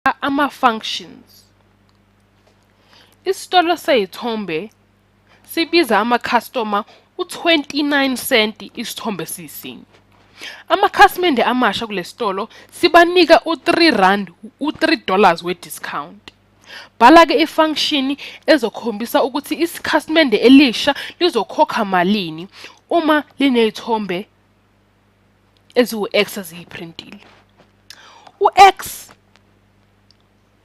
Ama-functions. Isitolo seyithombe sibiza ama-customer u-29 cent isithombe sisinye. Amakhasimende amasha kulesitolo sibanika u$3 we-discount. Bhala-ke ifunction ezokhombisa ukuthi isikhasimende elisha lizokhokha malini uma linezithombe eziwu-X eziyiprintile. U-X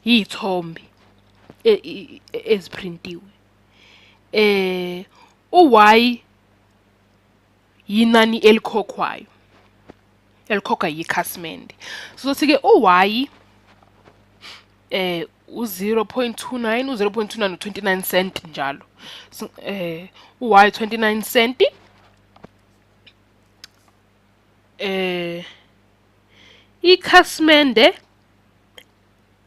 yithombe eziprintiwe. U-Y yinani elikhokhwayo. Elikhokha yikhasimende. Sizothi-ke u-Y u-0.29 u-0.29 cent njalo. U-Y 29 cent. Ikhasimende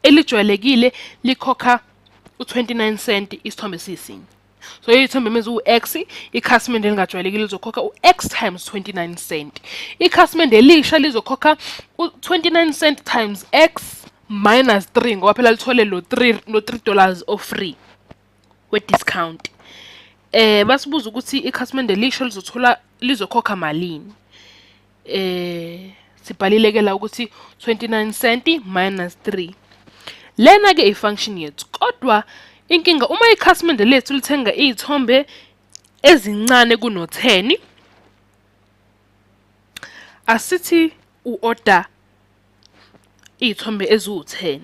elijwayelekile likhokha u-29 cent isithombe sisinye. So ithombe means u-X, ikhasimende elingajwayelekile lizokhokha u-X times 29 cent. Ikhasimende elisha lizokhokha u-29 cent times X minus 3 ngoba phela lithole lo $3 of free we-discount. Basibuza ukuthi ikhasimende elisha lizokhokha malini. Sibhalile-ke la ukuthi 29 cent minus 3. Lena-ke ifunction yethu. Kodwa inkinga uma ikhasimende lethu lithenga izithombe ezincane kuno-10, asithi u-order izithombe eziwu-10.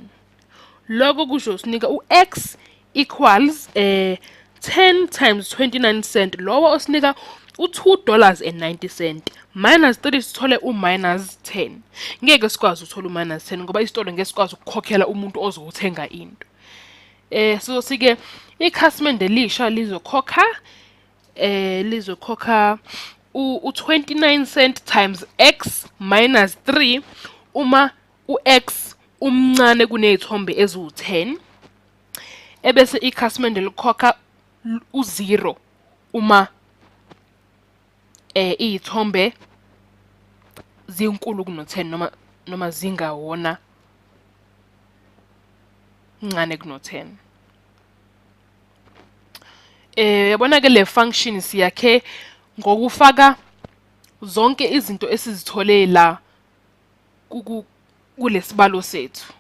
Lokho kusho sinika u-X equals 10 times 29 cent. Lowo osinika u$2.90 minus 3 sithole u-minus 10. Ngeke sikwazi ukuthola u-minus 10 ngoba isitolo ngeke sikwazi ukukhokhela umuntu ozothenga into. Sizothi-ke ikhasimende elisha lizokhokha u-29 cent times X minus 3 uma u-X umncane kunezithombe eziwu-10. Ebese ikhasimende likhokha u-0 uma izithombe zinkulu kuno-10 noma zingawona ncane kuno-10. Yabona-ke le function siyakhe ngokufaka zonke izinto esizithole la kulesibalo sethu.